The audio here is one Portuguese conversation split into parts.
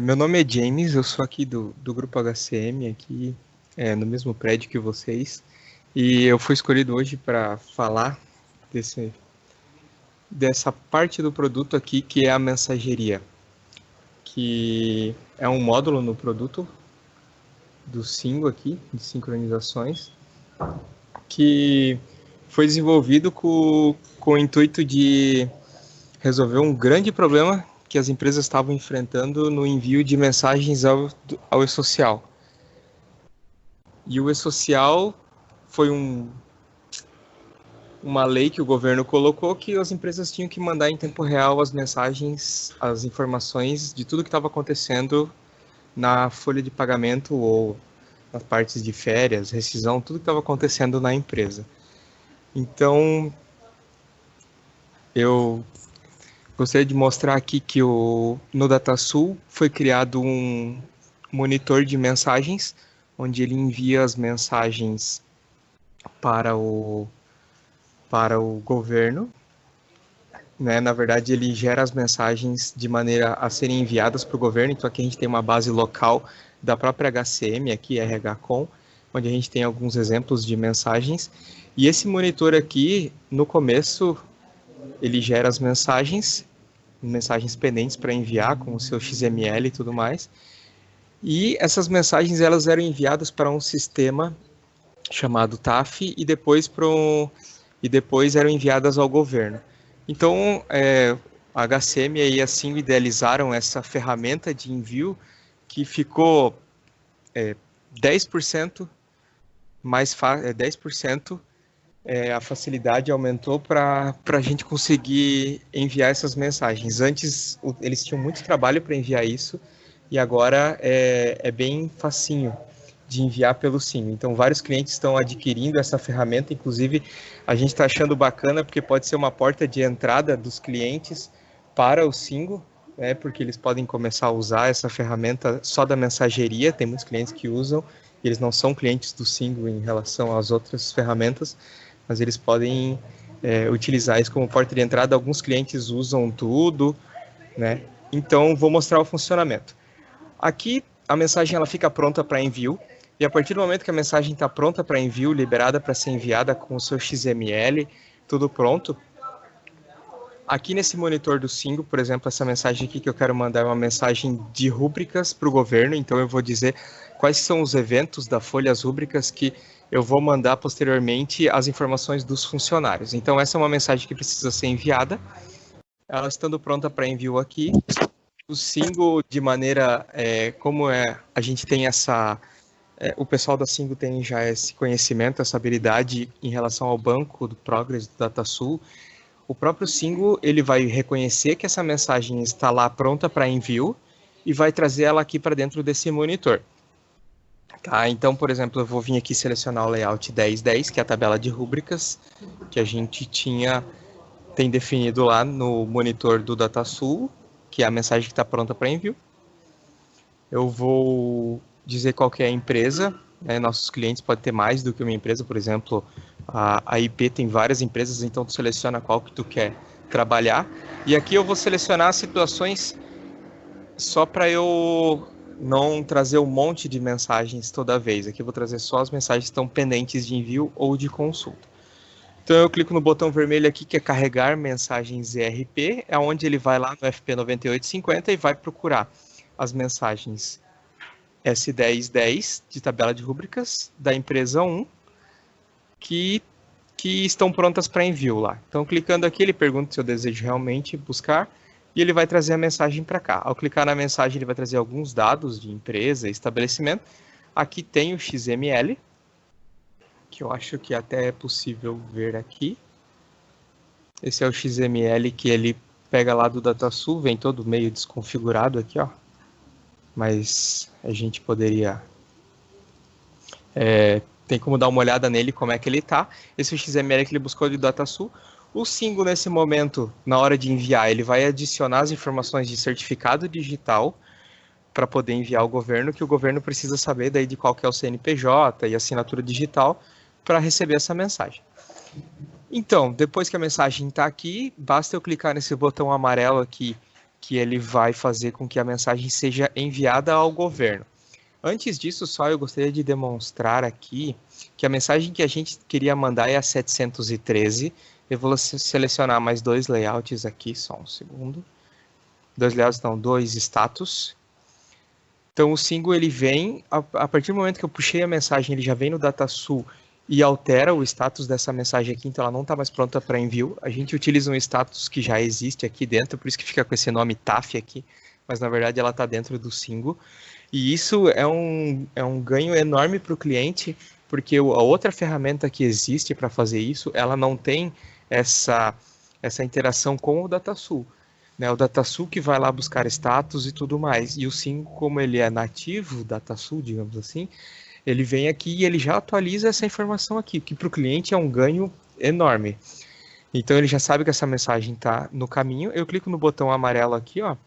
Meu nome é James, eu sou aqui do Grupo HCM, aqui no mesmo prédio que vocês, e eu fui escolhido hoje para falar dessa parte do produto aqui que é a mensageria, que é um módulo no produto do Singo aqui, de sincronizações, que foi desenvolvido com o intuito de resolver um grande problema que as empresas estavam enfrentando no envio de mensagens ao e-social. E o e-social foi uma lei que o governo colocou que as empresas tinham que mandar em tempo real as mensagens, as informações de tudo que estava acontecendo na folha de pagamento ou nas partes de férias, rescisão, tudo que estava acontecendo na empresa. Então, eu gostaria de mostrar aqui que no DataSul foi criado um monitor de mensagens, onde ele envia as mensagens para o governo, né? Na verdade, ele gera as mensagens de maneira a serem enviadas para o governo. Então, aqui a gente tem uma base local da própria HCM, aqui RHCom, onde a gente tem alguns exemplos de mensagens. E esse monitor aqui, no começo, ele gera as mensagens pendentes para enviar com o seu XML e tudo mais. E essas mensagens elas eram enviadas para um sistema chamado TAF e depois eram enviadas ao governo. Então, a HCM e a Singo idealizaram essa ferramenta de envio que ficou 10% mais 10% a facilidade aumentou para a gente conseguir enviar essas mensagens. Antes, eles tinham muito trabalho para enviar isso, e agora é bem facinho de enviar pelo Singo. Então, vários clientes estão adquirindo essa ferramenta, inclusive a gente está achando bacana porque pode ser uma porta de entrada dos clientes para o Singo, né, porque eles podem começar a usar essa ferramenta só da mensageria, tem muitos clientes que usam, e eles não são clientes do Singo em relação às outras ferramentas, mas eles podem utilizar isso como porta de entrada. Alguns clientes usam tudo, né? Então, vou mostrar o funcionamento. Aqui, a mensagem ela fica pronta para envio, e a partir do momento que a mensagem está pronta para envio, liberada para ser enviada com o seu XML, tudo pronto, aqui nesse monitor do Singo, por exemplo, essa mensagem aqui que eu quero mandar é uma mensagem de rúbricas para o governo, então eu vou dizer quais são os eventos da folha, as rúbricas que eu vou mandar posteriormente as informações dos funcionários. Então essa é uma mensagem que precisa ser enviada. Ela estando pronta para envio aqui, o Singo, de maneira a gente tem o pessoal da Singo tem já esse conhecimento, essa habilidade em relação ao banco do Progress, do DataSul. O próprio Singo ele vai reconhecer que essa mensagem está lá pronta para envio e vai trazer ela aqui para dentro desse monitor. Tá, então, por exemplo, eu vou vir aqui selecionar o layout 1010, que é a tabela de rúbricas que a gente tem definido lá no monitor do DataSul, que é a mensagem que está pronta para envio. Eu vou dizer qual que é a empresa, né? Nossos clientes podem ter mais do que uma empresa, por exemplo, a IP tem várias empresas, então tu seleciona qual que tu quer trabalhar. E aqui eu vou selecionar situações só para eu não trazer um monte de mensagens toda vez. Aqui eu vou trazer só as mensagens que estão pendentes de envio ou de consulta. Então eu clico no botão vermelho aqui que é carregar mensagens ERP, é onde ele vai lá no FP9850 e vai procurar as mensagens S1010 de tabela de rúbricas da empresa 1 que estão prontas para envio lá. Então clicando aqui ele pergunta se eu desejo realmente buscar e ele vai trazer a mensagem para cá. Ao clicar na mensagem ele vai trazer alguns dados de empresa e estabelecimento. Aqui tem o XML, que eu acho que até é possível ver aqui. Esse é o XML que ele pega lá do DataSul, vem todo meio desconfigurado aqui, ó. Mas a gente poderia... tem como dar uma olhada nele, como é que ele tá. Esse é o XML que ele buscou do DataSul. O Singo, nesse momento, na hora de enviar, ele vai adicionar as informações de certificado digital para poder enviar ao governo, que o governo precisa saber daí de qual que é o CNPJ e assinatura digital para receber essa mensagem. Então, depois que a mensagem está aqui, basta eu clicar nesse botão amarelo aqui que ele vai fazer com que a mensagem seja enviada ao governo. Antes disso, só eu gostaria de demonstrar aqui que a mensagem que a gente queria mandar é a 713. Eu vou selecionar mais 2 layouts aqui, só um segundo. 2 layouts, não, 2 status. Então o Single ele vem, a partir do momento que eu puxei a mensagem, ele já vem no DataSul e altera o status dessa mensagem aqui, então ela não está mais pronta para envio. A gente utiliza um status que já existe aqui dentro, por isso que fica com esse nome TAF aqui, mas na verdade ela está dentro do Single. E isso é um ganho enorme para o cliente, porque a outra ferramenta que existe para fazer isso, ela não tem essa interação com o DataSul. Né, o DataSul que vai lá buscar status e tudo mais. E o Single, como ele é nativo DataSul, digamos assim, ele vem aqui e ele já atualiza essa informação aqui, que para o cliente é um ganho enorme. Então ele já sabe que essa mensagem está no caminho. Eu clico no botão amarelo aqui, ó,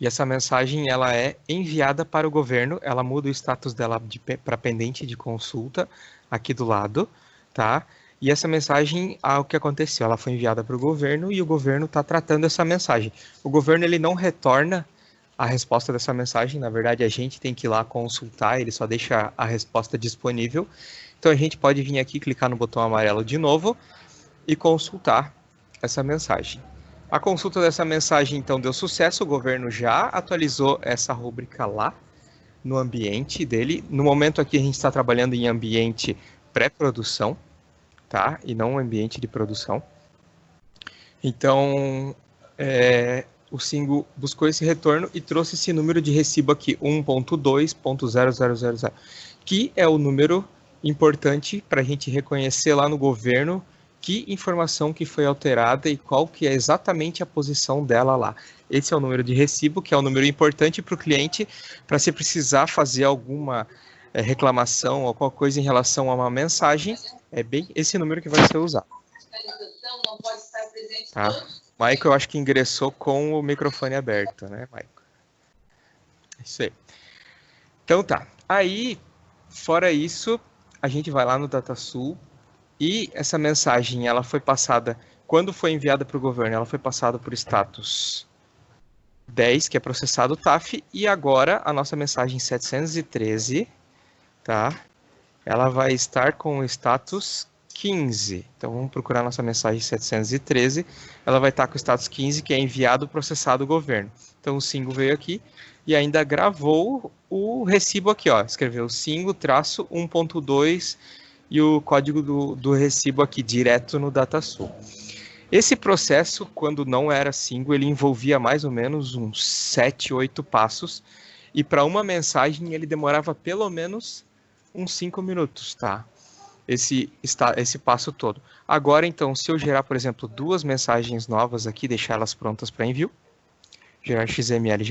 e essa mensagem ela é enviada para o governo. Ela muda o status dela para pendente de consulta aqui do lado, tá? E essa mensagem, o que aconteceu? Ela foi enviada para o governo e o governo está tratando essa mensagem. O governo ele não retorna a resposta dessa mensagem, na verdade a gente tem que ir lá consultar, ele só deixa a resposta disponível. Então a gente pode vir aqui, clicar no botão amarelo de novo e consultar essa mensagem. A consulta dessa mensagem então deu sucesso, o governo já atualizou essa rúbrica lá no ambiente dele. No momento aqui a gente está trabalhando em ambiente pré-produção, tá? E não um ambiente de produção. Então, o Single buscou esse retorno e trouxe esse número de recibo aqui, 1.2.0000, que é o número importante para a gente reconhecer lá no governo que informação que foi alterada e qual que é exatamente a posição dela lá. Esse é o número de recibo, que é o número importante para o cliente, para se precisar fazer alguma reclamação ou qualquer coisa em relação a uma mensagem, é bem esse número que vai ser usado. Tá? Michael, eu acho que ingressou com o microfone aberto, né, Michael? Isso aí. Então tá. Aí, fora isso, a gente vai lá no DataSul e essa mensagem, ela foi passada, quando foi enviada para o governo, ela foi passada por status 10, que é processado TAF, e agora a nossa mensagem 713, tá? Ela vai estar com o status 15. Então vamos procurar nossa mensagem 713. Ela vai estar com o status 15, que é enviado processado governo. Então o Single veio aqui e ainda gravou o recibo aqui, ó. Escreveu Single-1.2 e o código do recibo aqui direto no DataSul. Esse processo, quando não era Single, ele envolvia mais ou menos uns 7, 8 passos. E para uma mensagem ele demorava pelo menos uns 5 minutos, tá? Esse passo todo. Agora, então, se eu gerar, por exemplo, 2 mensagens novas aqui, deixar elas prontas para envio, gerar XML,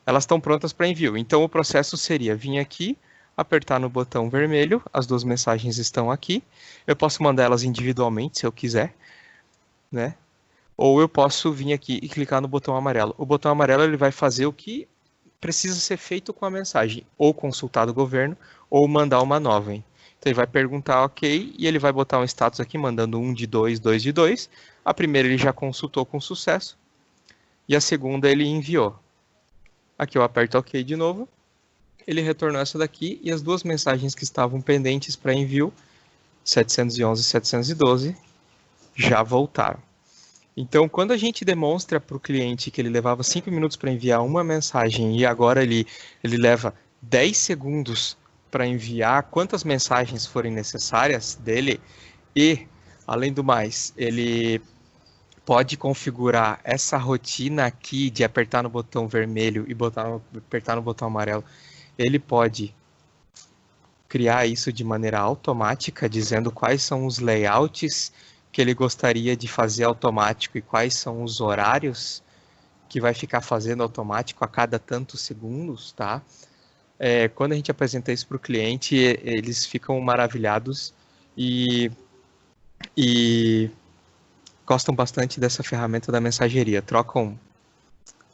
elas estão prontas para envio. Então, o processo seria vir aqui, apertar no botão vermelho, as 2 mensagens estão aqui, eu posso mandar elas individualmente, se eu quiser, né? Ou eu posso vir aqui e clicar no botão amarelo. O botão amarelo ele vai fazer o que precisa ser feito com a mensagem, ou consultar o governo, ou mandar uma nova, hein? Então ele vai perguntar ok, e ele vai botar um status aqui, mandando 1 de 2, 2 de 2. A primeira ele já consultou com sucesso, e a segunda ele enviou. Aqui eu aperto ok de novo, ele retornou essa daqui, e as 2 mensagens que estavam pendentes para envio, 711 e 712, já voltaram. Então, quando a gente demonstra para o cliente que ele levava 5 minutos para enviar uma mensagem e agora ele leva 10 segundos para enviar quantas mensagens forem necessárias dele e, além do mais, ele pode configurar essa rotina aqui de apertar no botão vermelho e apertar no botão amarelo. Ele pode criar isso de maneira automática, dizendo quais são os layouts que ele gostaria de fazer automático e quais são os horários que vai ficar fazendo automático a cada tantos segundos, tá? Quando a gente apresenta isso para o cliente, eles ficam maravilhados e gostam bastante dessa ferramenta da mensageria, trocam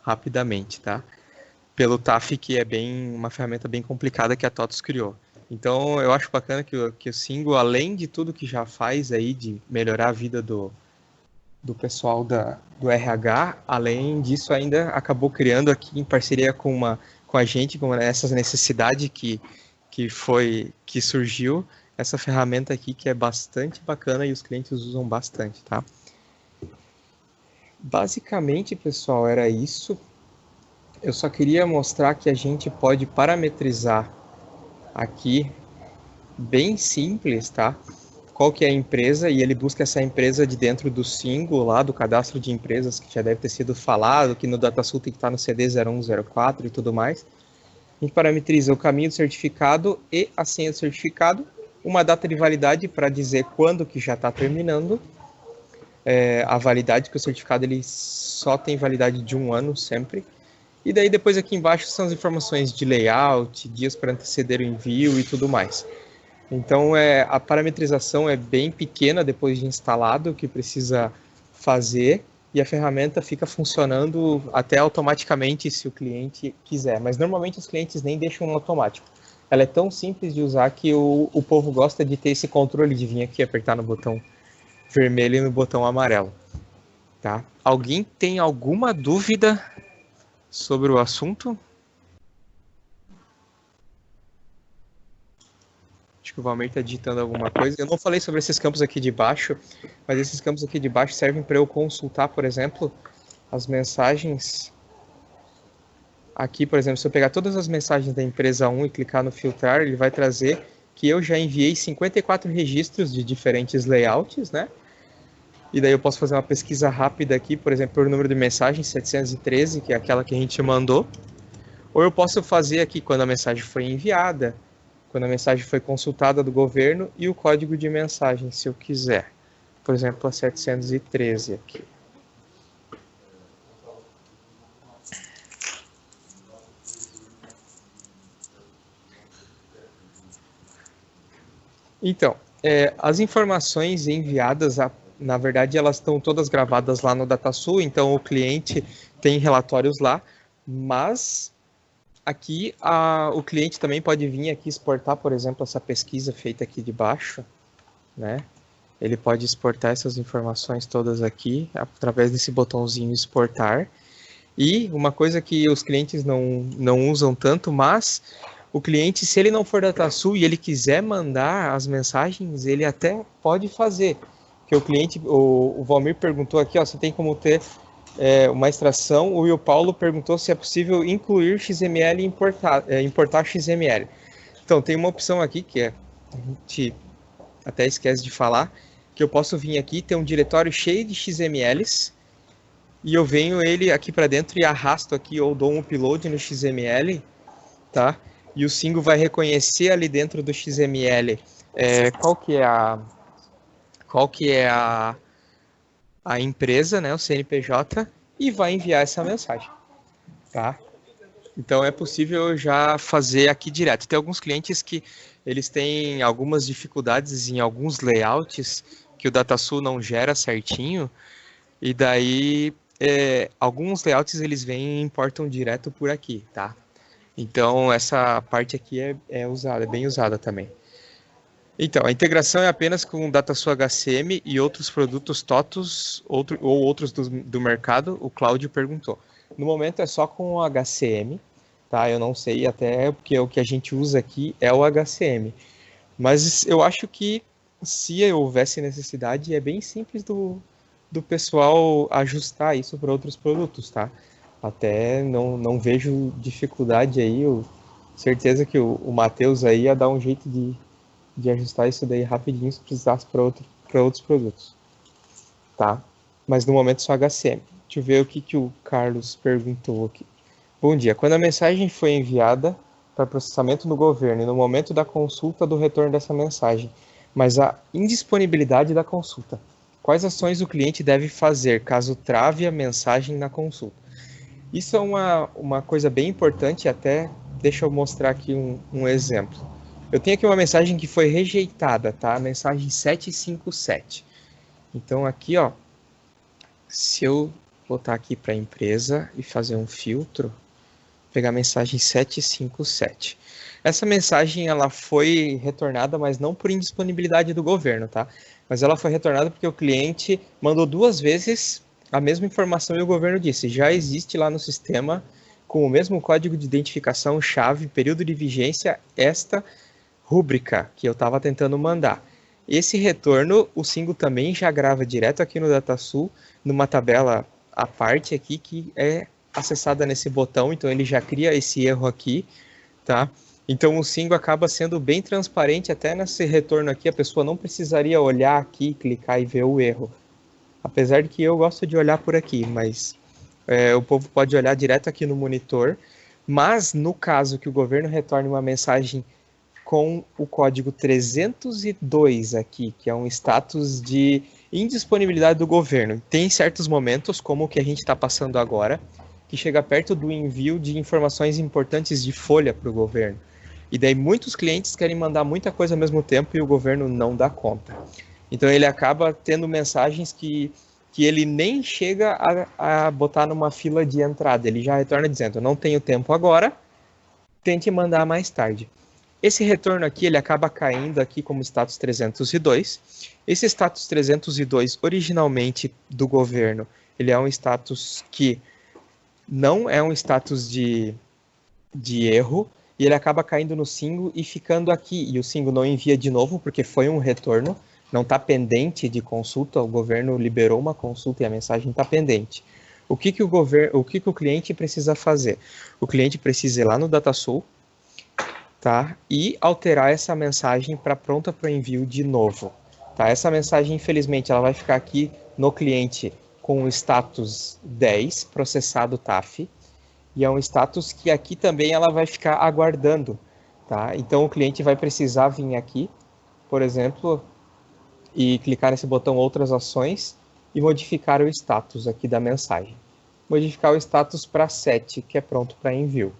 rapidamente, tá? Pelo TAF, que é uma ferramenta bem complicada que a TOTOS criou. Então, eu acho bacana que o Single, além de tudo que já faz aí de melhorar a vida do do pessoal do RH. Além disso, ainda acabou criando aqui em parceria com a gente, com essa necessidade que surgiu, essa ferramenta aqui que é bastante bacana e os clientes usam bastante, tá? Basicamente, pessoal, era isso. Eu só queria mostrar que a gente pode parametrizar aqui, bem simples, tá? Qual que é a empresa, e ele busca essa empresa de dentro do Singo, lá do cadastro de empresas, que já deve ter sido falado, que no DataSul tem que estar no CD 0104 e tudo mais. A gente parametriza o caminho do certificado e a senha do certificado, uma data de validade para dizer quando que já está terminando, a validade, que o certificado ele só tem validade de 1 ano sempre. E daí depois aqui embaixo são as informações de layout, dias para anteceder o envio e tudo mais. Então a parametrização é bem pequena depois de instalado, o que precisa fazer, e a ferramenta fica funcionando até automaticamente se o cliente quiser. Mas normalmente os clientes nem deixam no automático. Ela é tão simples de usar que o povo gosta de ter esse controle de vir aqui apertar no botão vermelho e no botão amarelo. Tá? Alguém tem alguma dúvida sobre o assunto? Acho que o Valmir está digitando alguma coisa. Eu não falei sobre esses campos aqui de baixo, mas esses campos aqui de baixo servem para eu consultar, por exemplo, as mensagens. Aqui, por exemplo, se eu pegar todas as mensagens da empresa 1 e clicar no filtrar, ele vai trazer que eu já enviei 54 registros de diferentes layouts, né? E daí eu posso fazer uma pesquisa rápida aqui, por exemplo, por número de mensagem 713, que é aquela que a gente mandou. Ou eu posso fazer aqui quando a mensagem foi enviada, quando a mensagem foi consultada do governo e o código de mensagem, se eu quiser. Por exemplo, a 713 aqui. Então, as informações enviadas, na verdade, elas estão todas gravadas lá no DataSul, então o cliente tem relatórios lá, mas aqui o cliente também pode vir aqui exportar, por exemplo, essa pesquisa feita aqui de baixo, né? Ele pode exportar essas informações todas aqui, através desse botãozinho exportar. E uma coisa que os clientes não usam tanto, mas o cliente, se ele não for da DataSul e ele quiser mandar as mensagens, ele até pode fazer. Que o cliente, o Valmir perguntou aqui, ó, você tem como ter uma extração. O Will Paulo perguntou se é possível incluir XML e importar XML. Então, tem uma opção aqui que a gente até esquece de falar, que eu posso vir aqui, ter um diretório cheio de XMLs, e eu venho ele aqui para dentro e arrasto aqui, ou dou um upload no XML, tá? E o Singo vai reconhecer ali dentro do XML qual que é a empresa, né, o CNPJ, e vai enviar essa mensagem, tá? Então é possível já fazer aqui direto. Tem alguns clientes que eles têm algumas dificuldades em alguns layouts que o DataSul não gera certinho, e daí alguns layouts eles vêm e importam direto por aqui, tá? Então essa parte aqui é usada, é bem usada também. Então, a integração é apenas com o DataSul HCM e outros produtos TOTUS ou outros do mercado, o Cláudio perguntou. No momento é só com o HCM, tá? Eu não sei, até porque o que a gente usa aqui é o HCM. Mas eu acho que se houvesse necessidade, é bem simples do pessoal ajustar isso para outros produtos, tá? Até não vejo dificuldade aí, certeza que o Matheus aí ia dar um jeito de ajustar isso daí rapidinho se precisasse para outros produtos, tá? Mas no momento só HCM. Deixa eu ver o que o Carlos perguntou aqui. Bom dia, quando a mensagem foi enviada para processamento no governo e no momento da consulta do retorno dessa mensagem, mas a indisponibilidade da consulta, quais ações o cliente deve fazer caso trave a mensagem na consulta? Isso é uma coisa bem importante, até deixa eu mostrar aqui um exemplo. Eu tenho aqui uma mensagem que foi rejeitada, tá? A mensagem 757. Então aqui, ó, se eu botar aqui para a empresa e fazer um filtro, pegar a mensagem 757. Essa mensagem ela foi retornada, mas não por indisponibilidade do governo, tá? Mas ela foi retornada porque o cliente mandou 2 vezes a mesma informação e o governo disse: já existe lá no sistema com o mesmo código de identificação, chave, período de vigência, esta rúbrica que eu estava tentando mandar. Esse retorno, o Singo também já grava direto aqui no DataSul, numa tabela à parte aqui, que é acessada nesse botão, então ele já cria esse erro aqui, tá? Então o Singo acaba sendo bem transparente, até nesse retorno aqui, a pessoa não precisaria olhar aqui, clicar e ver o erro. Apesar de que eu gosto de olhar por aqui, mas o povo pode olhar direto aqui no monitor. Mas no caso que o governo retorne uma mensagem com o código 302 aqui, que é um status de indisponibilidade do governo. Tem certos momentos, como o que a gente está passando agora, que chega perto do envio de informações importantes de folha para o governo. E daí muitos clientes querem mandar muita coisa ao mesmo tempo e o governo não dá conta. Então ele acaba tendo mensagens que ele nem chega a botar numa fila de entrada. Ele já retorna dizendo: não tenho tempo agora, tente mandar mais tarde. Esse retorno aqui, ele acaba caindo aqui como status 302. Esse status 302, originalmente do governo, ele é um status que não é um status de erro, e ele acaba caindo no Singo e ficando aqui. E o Singo não envia de novo, porque foi um retorno, não está pendente de consulta, o governo liberou uma consulta e a mensagem está pendente. O que o cliente precisa fazer? O cliente precisa ir lá no DataSul, tá? E alterar essa mensagem para pronta para envio de novo. Tá? Essa mensagem, infelizmente, ela vai ficar aqui no cliente com o status 10, processado TAF, e é um status que aqui também ela vai ficar aguardando. Tá? Então o cliente vai precisar vir aqui, por exemplo, e clicar nesse botão outras ações e modificar o status aqui da mensagem. Modificar o status para 7, que é pronto para envio.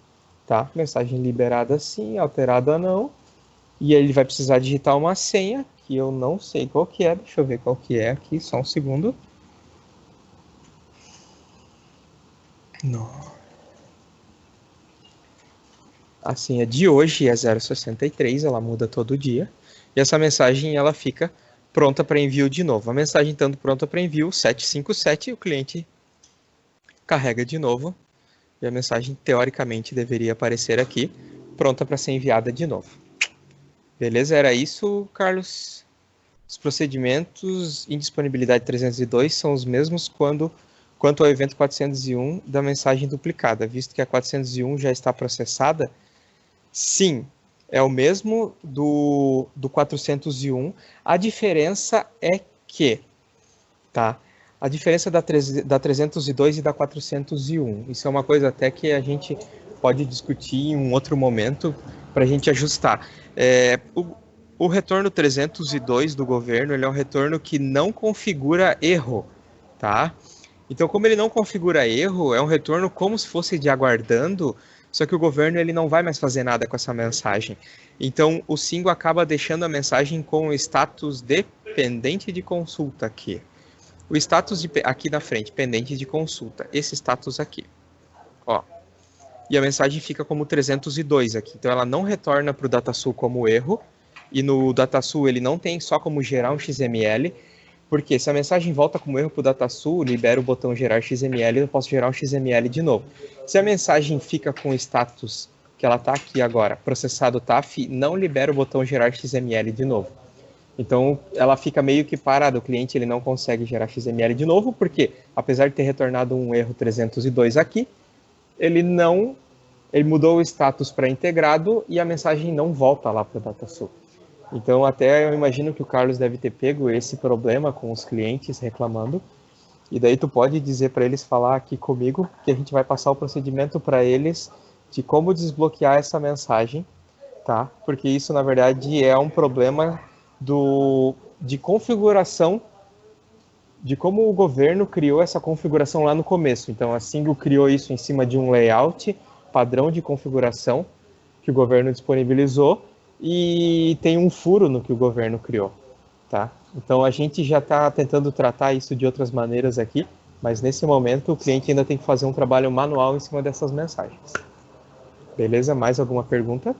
Tá? Mensagem liberada sim, alterada não. E ele vai precisar digitar uma senha, que eu não sei qual que é. Deixa eu ver qual que é aqui, só um segundo. Não. A senha de hoje é 063, ela muda todo dia. E essa mensagem ela fica pronta para envio de novo. A mensagem estando pronta para envio, 757, o cliente carrega de novo. E a mensagem, teoricamente, deveria aparecer aqui, pronta para ser enviada de novo. Beleza? Era isso, Carlos. Os procedimentos em disponibilidade 302 são os mesmos quanto ao evento 401 da mensagem duplicada. Visto que a 401 já está processada, sim, é o mesmo do 401. A diferença é que, tá? A diferença da 302 e da 401. Isso é uma coisa até que a gente pode discutir em um outro momento para a gente ajustar. O retorno 302 do governo, ele é um retorno que não configura erro, tá? Então, como ele não configura erro, é um retorno como se fosse de aguardando, só que o governo ele não vai mais fazer nada com essa mensagem. Então, o Singo acaba deixando a mensagem com o status dependente de consulta aqui. O status aqui na frente, pendente de consulta. Esse status aqui. Ó. E a mensagem fica como 302 aqui. Então ela não retorna para o DataSul como erro. E no DataSul ele não tem só como gerar um XML. Porque se a mensagem volta como erro para o DataSul, libera o botão gerar XML, eu posso gerar um XML de novo. Se a mensagem fica com o status que ela está aqui agora, processado TAF, não libera o botão gerar XML de novo. Então, ela fica meio que parada, o cliente ele não consegue gerar XML de novo, porque apesar de ter retornado um erro 302 aqui, ele mudou o status para integrado e a mensagem não volta lá para o DataSul. Então, até eu imagino que o Carlos deve ter pego esse problema com os clientes reclamando, e daí tu pode dizer para eles falar aqui comigo, que a gente vai passar o procedimento para eles de como desbloquear essa mensagem, tá? Porque isso, na verdade, é um problema de configuração, de como o governo criou essa configuração lá no começo. Então, a Singo criou isso em cima de um layout padrão de configuração que o governo disponibilizou e tem um furo no que o governo criou, tá? Então, a gente já está tentando tratar isso de outras maneiras aqui, mas nesse momento o cliente ainda tem que fazer um trabalho manual em cima dessas mensagens. Beleza? Mais alguma pergunta?